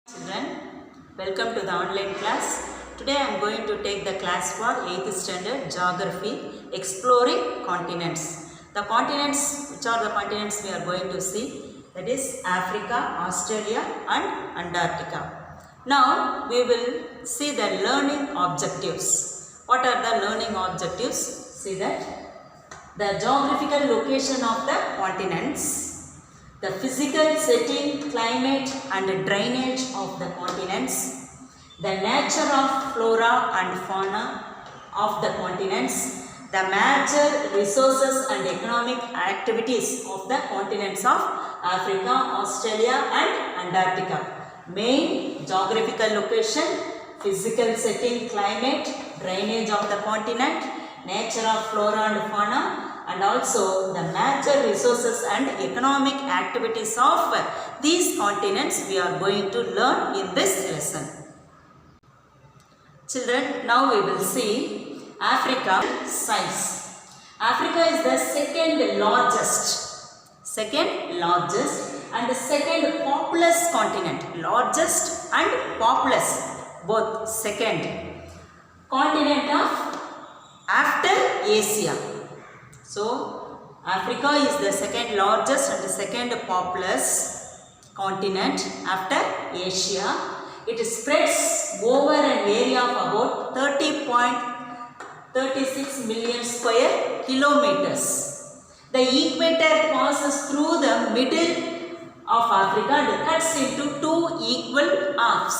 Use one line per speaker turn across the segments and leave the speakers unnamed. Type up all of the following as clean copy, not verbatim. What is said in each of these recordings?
Children, welcome to the online class. Today I am going to take the class for 8th standard geography, exploring continents. The continents, which are the continents we are going to see, that is Africa, Australia and Antarctica. Now we will see the learning objectives. What are the learning objectives? See that the geographical location of the continents, the physical setting, climate and drainage of the continents, the nature of flora and fauna of the continents, the major resources and economic activities of the continents of Africa, Australia and Antarctica. Main geographical location, physical setting, climate, drainage of the continent, nature of flora and fauna, and also the major resources and economic activities of these continents we are going to learn in this lesson. Children, now we will see Africa size. Africa is the second largest and the second populous continent. Largest and populous, both second continent of after Asia. So, Africa is the second largest and the second populous continent after Asia. It spreads over an area of about 30.36 million square kilometers. The equator passes through the middle of Africa and cuts into two equal halves.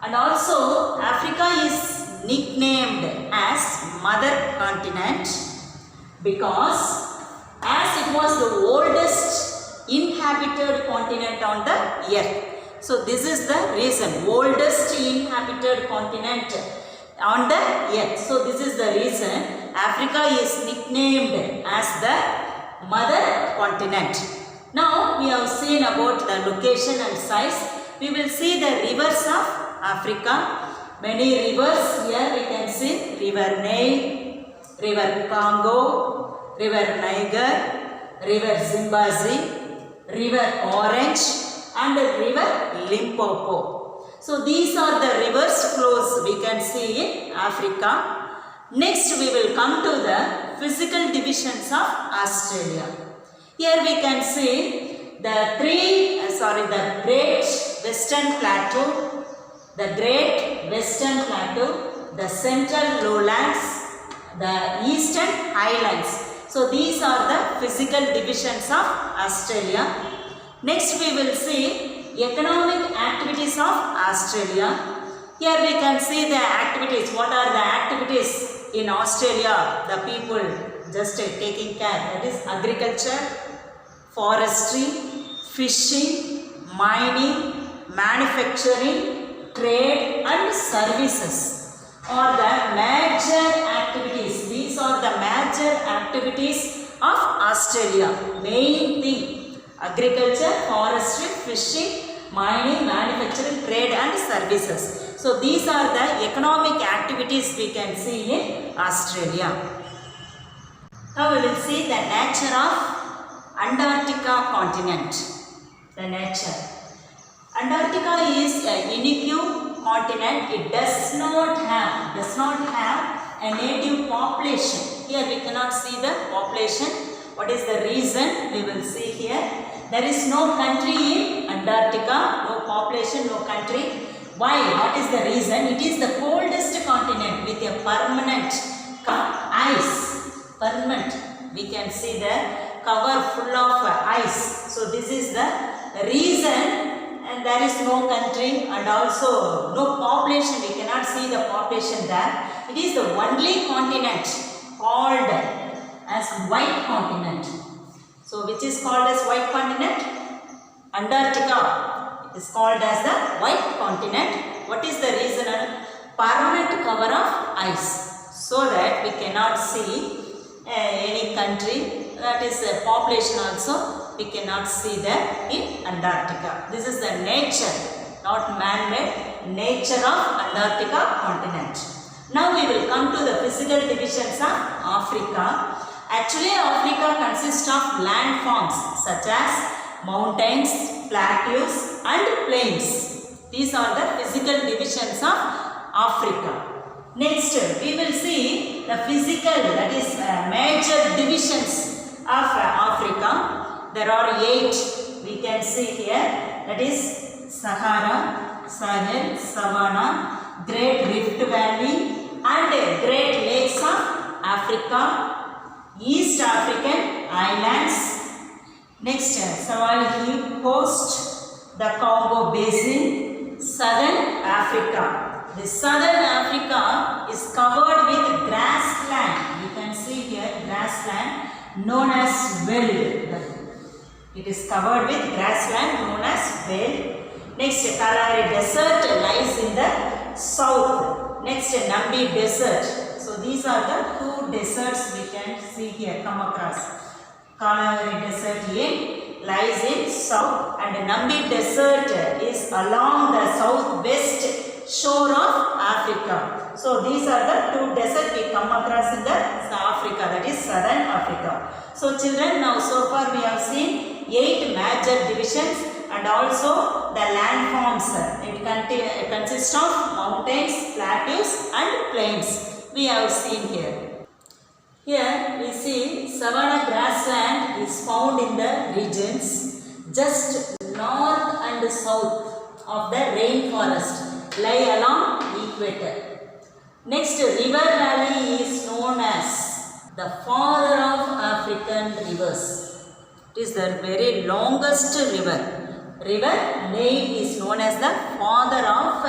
And also, Africa is nicknamed as Mother Continent because as it was the oldest inhabited continent on the earth. So this is the reason, oldest inhabited continent on the earth. So this is the reason Africa is nicknamed as the Mother Continent. Now we have seen about the location and size. We will see the rivers of Africa. Many rivers here we can see River Nile, River Congo, River Niger, River Zimbabwe, River Orange and River Limpopo. So these are the rivers flows we can see in Africa. Next we will come to the physical divisions of Australia. Here we can see the Great Western Plateau, the Central Lowlands, the Eastern Highlands. So these are the physical divisions of Australia. Next we will see economic activities of Australia. Here we can see the activities. What are the activities in Australia? The people just taking care. That is agriculture, forestry, fishing, mining, manufacturing, trade and services are the major activities. These are the major activities of Australia. Main thing, agriculture, forestry, fishing, mining, manufacturing, trade and services. So these are the economic activities we can see in Australia. Now we will see the nature of Antarctica continent. The nature. Antarctica is a unique continent. It does not have a native population. Here we cannot see the population. What is the reason? We will see here. There is no country in Antarctica, no population, no country. Why? What is the reason? It is the coldest continent with a permanent ice. Permanent. We can see the cover full of ice. So this is the reason. And there is no country and also no population. We cannot see the population there. It is the only continent called as white continent. So which is called as white continent? Antarctica. It is called as the white continent. What is the reason? Permanent cover of ice. So that we cannot see any country. That is a population also. We cannot see that in Antarctica. This is the nature, not man-made, nature of Antarctica continent. Now we will come to the physical divisions of Africa. Actually, Africa consists of landforms such as mountains, plateaus and plains. These are the physical divisions of Africa. Next, we will see the physical, that is major divisions of Africa. There are 8 we can see here. That is Sahara, Sahel, Savannah, Great Rift Valley and Great Lakes of Africa, East African Islands. Next, Sahel Coast, the Congo Basin, Southern Africa. The Southern Africa is covered with grassland. You can see here grassland known as veld. It is covered with grassland known as veld. Next, Kalahari Desert lies in the south. Next, Namib Desert. So these are the 2 deserts we can see here, come across. Kalahari Desert lies in south and Namib Desert is along the southwest shore of Africa. So these are the 2 deserts we come across in the Africa, that is Southern Africa. So children, now so far we have seen 8 major divisions and also the landforms. It consists of mountains, plateaus and plains. We have seen here. Here we see savanna grassland is found in the regions just north and south of the rainforest, lie along equator. Next, river valley is known as the father of African rivers. It is the very longest river. River Nile is known as the father of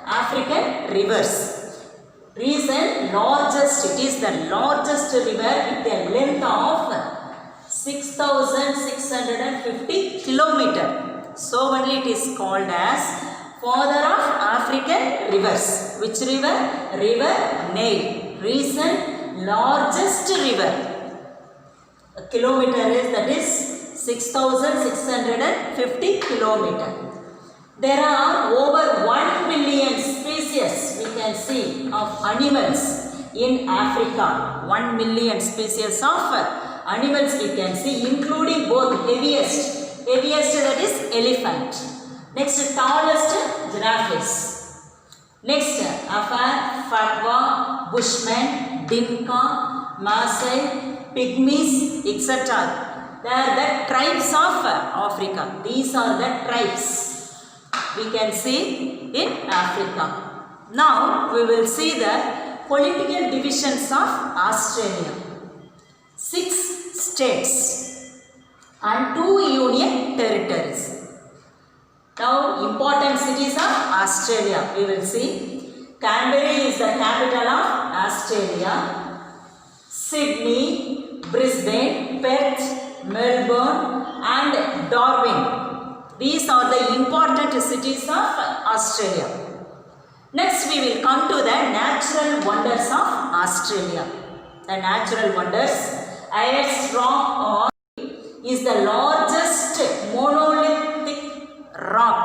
African rivers. Reason largest, it is the largest river with a length of 6,650 kilometers. So only it is called as father of African rivers. Which river? River Nile. Reason largest river. A kilometer is, that is 6,650 kilometers. There are over 1 million species we can see of animals in Africa. 1 million species of animals we can see, including both heaviest that is elephant. Next, tallest giraffes. Next, Afar, Fakwa, Bushman, Dinka, Maasai, Pygmies, etc. They are the tribes of Africa. These are the tribes we can see in Africa. Now we will see the political divisions of Australia. 6 states and 2 union territories. Now important cities of Australia we will see. Canberra is the capital of Australia. Sydney, Brisbane, Perth, Melbourne and Darwin. These are the important cities of Australia. Next we will come to the natural wonders of Australia. The natural wonders. Ayers Rock is the largest monolithic rock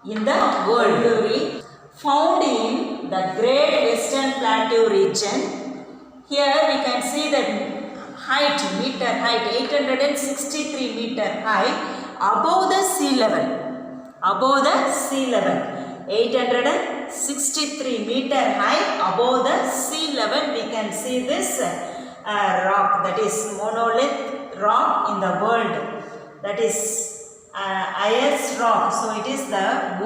in the world, found in the Great Western Plateau region. Here we can see the height, meter height, 863 meter high above the sea level. Above the sea level. 863 meter high above the sea level we can see this rock, that is monolith rock in the world, that is Ayers Rock. So it is the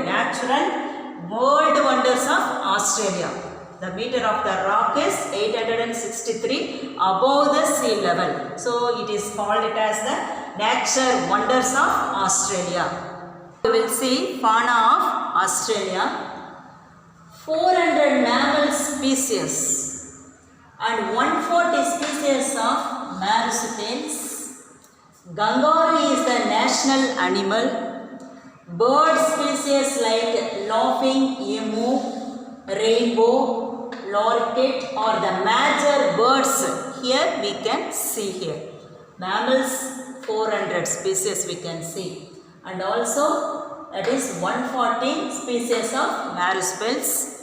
natural world wonders of Australia. The meter of the rock is 863 above the sea level. So it is called it as the natural wonders of Australia. We will see fauna of Australia. 400 mammal species and 140 species of marsupials. Kangaroo is the national animal. Bird species like laughing emu, rainbow, lorikeet are the major birds here we can see here. Mammals 400 species we can see, and also that is 140 species of marsupials,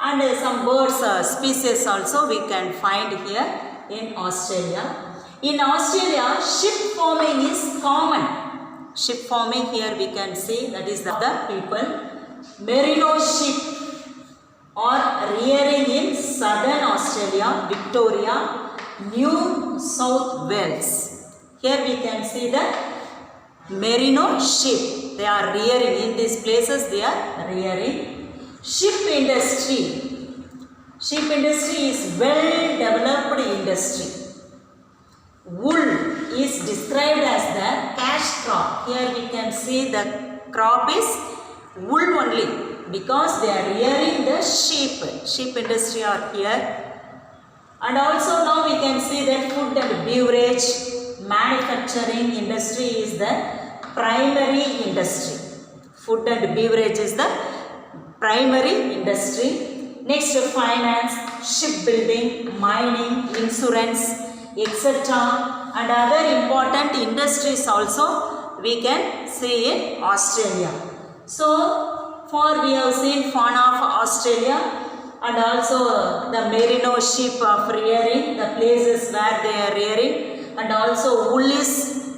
and some birds species also we can find here in Australia. In Australia, sheep farming is common. ship farming, here we can see that is the people. Merino sheep are rearing in southern Australia, Victoria, New South Wales. Here we can see the merino sheep. They are rearing in these places. They are rearing. Sheep industry. Sheep industry is well developed industry. Wool is described as the cash crop. Here we can see the crop is wool only because they are rearing the sheep. Sheep industry are here. And also now we can see that food and beverage manufacturing industry is the primary industry. Food and beverage is the primary industry. Next, finance, shipbuilding, mining, insurance, etc. and other important industries also we can see in Australia. So for we have seen fauna of Australia and also the merino sheep of rearing, the places where they are rearing, and also wool is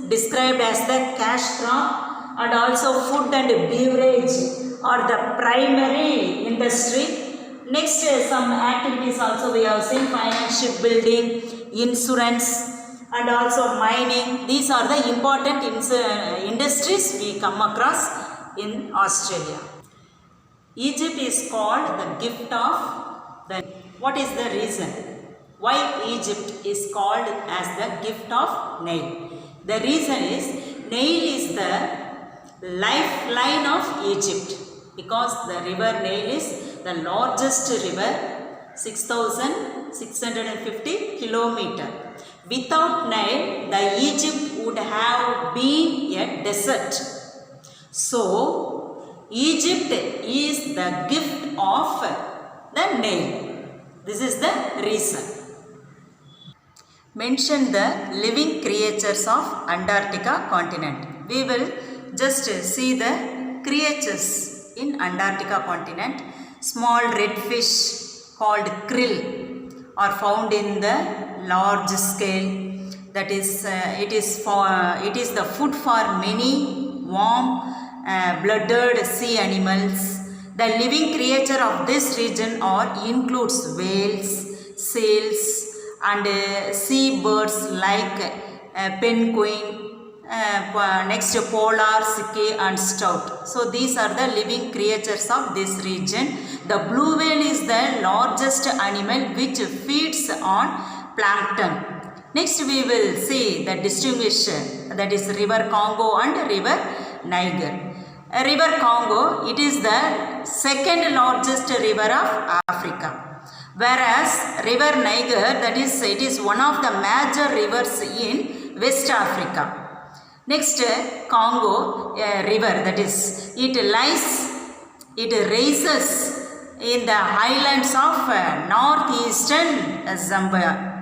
described as the cash crop, and also food and beverage are the primary industry. Next, some activities also we have seen: finance, shipbuilding, insurance, and also mining. These are the important industries we come across in Australia. Egypt is called the gift of the. What is the reason why Egypt is called as the gift of Nile? The reason is Nile is the lifeline of Egypt, because the river Nile is the largest river, 6,650 kilometer. Without Nile, the Egypt would have been a desert. So Egypt is the gift of the Nile. This is the reason. Mention the living creatures of Antarctica continent. We will just see the creatures in Antarctica continent. Small red fish called krill are found in the large scale. That is, it is the food for many warm blooded sea animals. The living creature of this region includes whales, seals, and seabirds like penguin, next polar sike and stoat. So these are the living creatures of this region. The blue whale is the largest animal which feeds on plankton. Next we will see the distinguishing, that is river Congo and river Niger. River Congo, it is the second largest river of Africa, whereas river Niger, that is, it is one of the major rivers in West Africa. Next, Congo river, that is, it rises in the highlands of northeastern Zambia.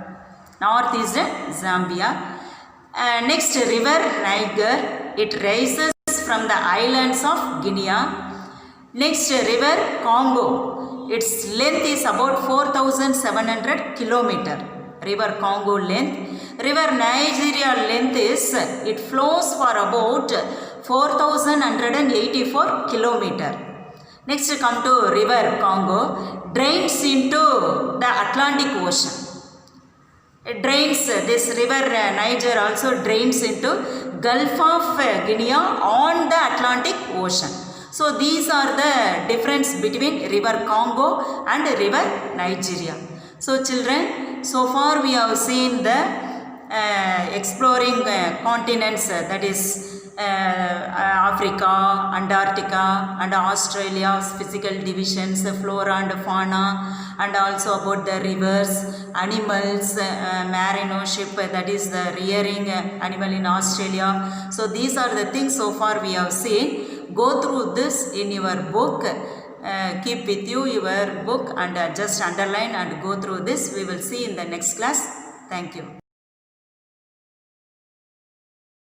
Next, river Niger, it rises from the islands of Guinea. Next, river Congo, its length is about 4,700 kilometer. River Congo length. River Nigeria length is, it flows for about 4,184 kilometer. Next, come to river Congo, drains into the Atlantic Ocean. It drains, this river Niger also drains into Gulf of Guinea on the Atlantic Ocean. So these are the difference between river Congo and river Nigeria. So children, so far we have seen the exploring continents, that is Africa, Antarctica and Australia's physical divisions, flora and fauna, and also about the rivers, animals, merino sheep, that is the rearing animal in Australia. So these are the things so far we have seen. Go through this in your book. Keep with you your book and just underline and go through this. We will see in the next class. Thank you.